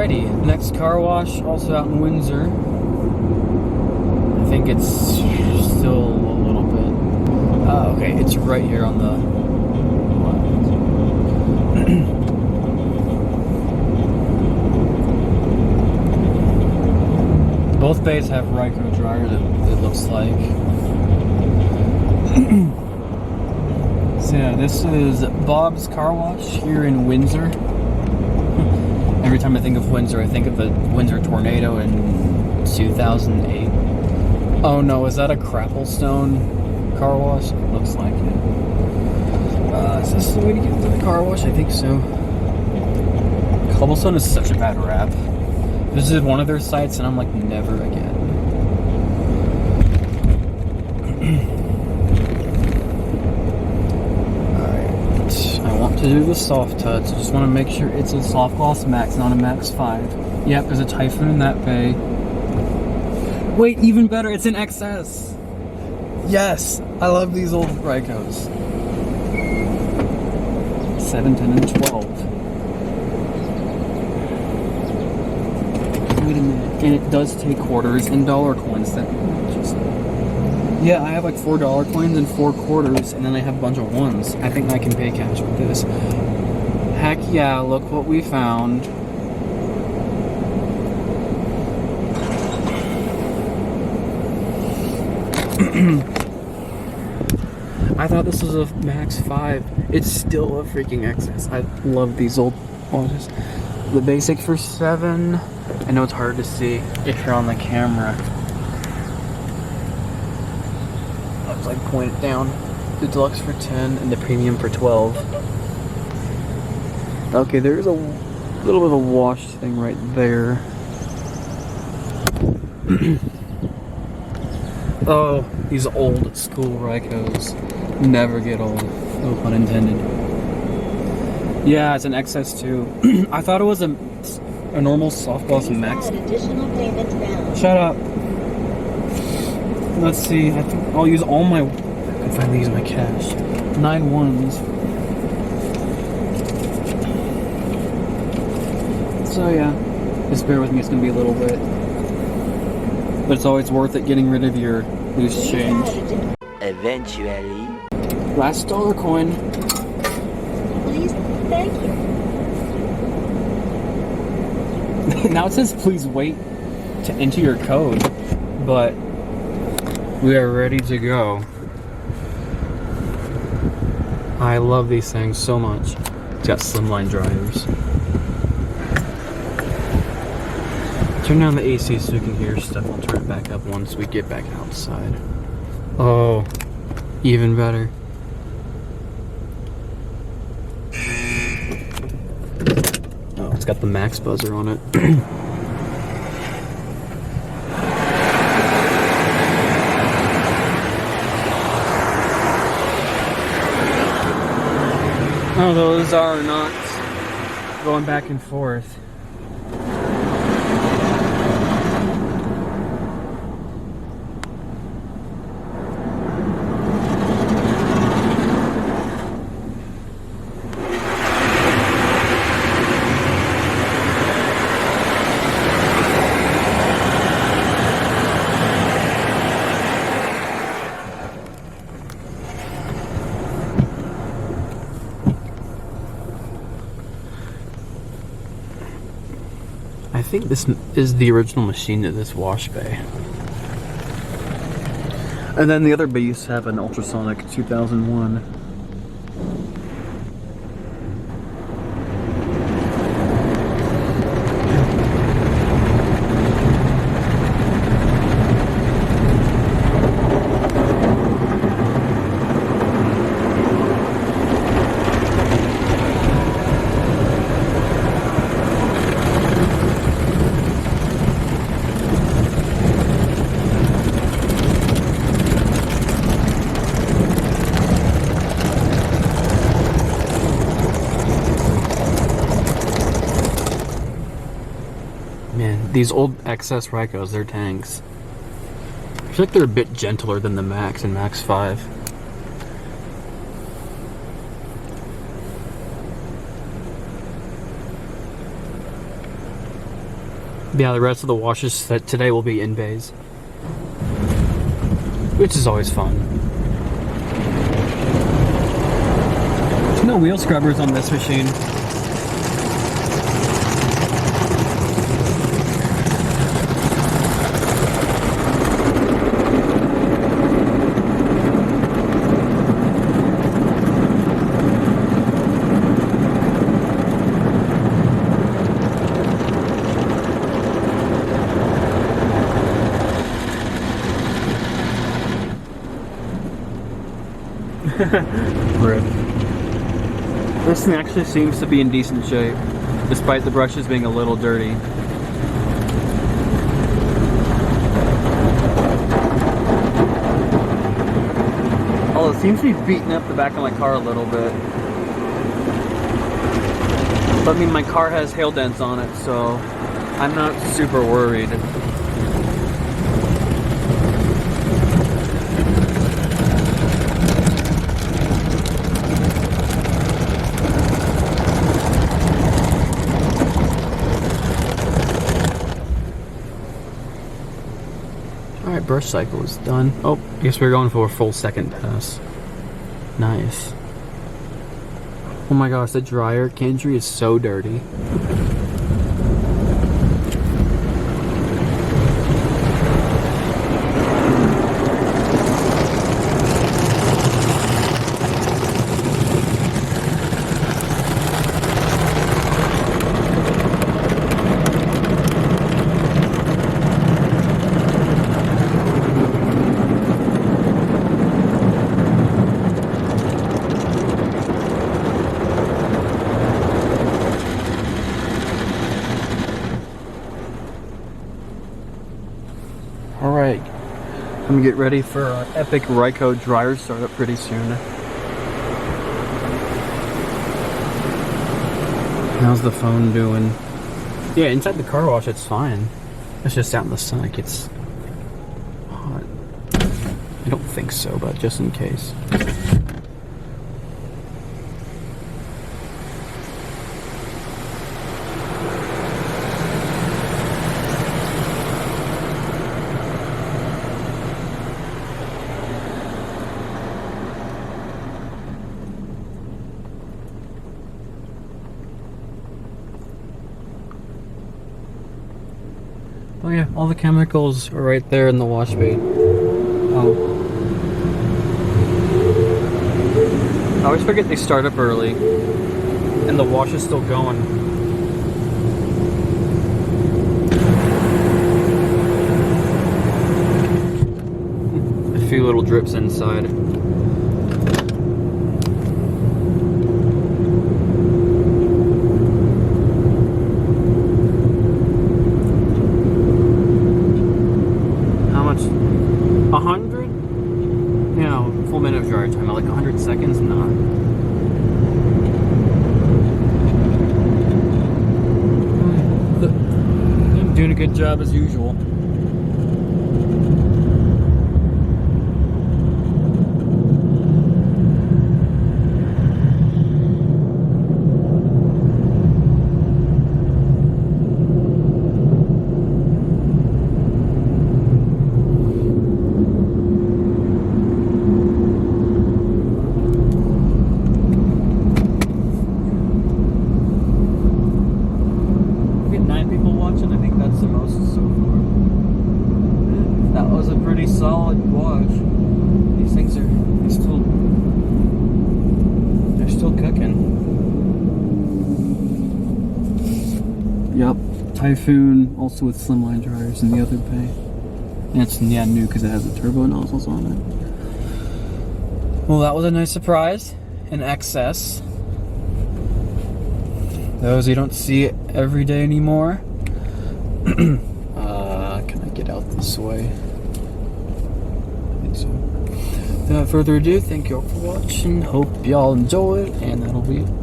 Alrighty, next car wash, also out in Windsor. I think it's still a little bit. Okay, it's right here on the left. Both bays have Ryko dryers, it looks like. So yeah, this is Bob's Car Wash here in Windsor. Every time I think of Windsor, I think of the Windsor tornado in 2008. Oh no, is that a Crapplestone car wash? Looks like it. Is this the way to get into the car wash? I think so. Cobblestone is such a bad rap. Visited one of their sites and I'm like, never again. To do the soft touch, I just want to make sure it's a SoftGloss Max, not a Max 5. Yep, there's a Typhoon in that bay. Wait, even better, it's an XS. Yes, I love these old Rykos. 7, 10, and 12. Wait a minute, and it does take quarters and dollar coins. That just... Yeah, I have like $4 coins and 4 quarters, and then I have a bunch of ones. I think I can pay cash with this. Heck yeah, look what we found. I thought this was a Max 5. It's still a freaking XS. I love these old watches. The basic for 7. I know it's hard to see if you're on the camera. Like point it down. The deluxe for 10 and the premium for 12. Okay, there's a little bit of a wash thing right there. Oh, these old school Rykos never get old. No pun intended. Yeah, it's an XS2. I thought it was a normal SoftGloss Max. Shut up. Let's see, I think I'll use all my... I can finally use my cash. 9 ones. So yeah, just bear with me, it's gonna be a little bit. But it's always worth it getting rid of your loose change. Eventually. Last dollar coin. Please, thank you. Now it says please wait to enter your code, but we are ready to go. I love these things so much. It's got slimline dryers. Turn down the AC so you can hear stuff. I'll turn it back up once we get back outside. Oh, even better. Oh, it's got the max buzzer on it. Oh, those are not going back and forth. I think this is the original machine to this wash bay. And then the other bay used to have an ultrasonic 2001. Man, these old XS Rykos, they're tanks. I feel like they're a bit gentler than the Max and Max 5. Yeah, the rest of the washes that today will be in bays, which is always fun. There's no wheel scrubbers on this machine. Rip. This thing actually seems to be in decent shape, despite the brushes being a little dirty. Although it seems to be beating up the back of my car a little bit. But I mean, my car has hail dents on it, so I'm not super worried. Alright, brush cycle is done. Oh, I guess we're going for a full second pass. Nice. Oh my gosh, the dryer gantry is so dirty. Alright, I'm gonna get ready for our epic Ryko dryer startup pretty soon. How's the phone doing? Yeah, inside the car wash it's fine. It's just out in the sun it gets hot. I don't think so, but just in case. Oh yeah, all the chemicals are right there in the wash bay. Oh. I always forget they start up early. And the wash is still going. A few little drips inside. Full minute of dryer time, like 100 seconds? Nah. I'm doing a good job as usual. I think that's the most so far. That was a pretty solid wash. These things are they're still cooking. Yep, Typhoon, also with slimline dryers in the other bay. And it's new because it has the turbo nozzles on it. Well, that was a nice surprise. An XS. Those you don't see every day anymore. Can I get out this way? I think so. Without further ado, thank you all for watching. Hope y'all enjoyed, and that'll be it.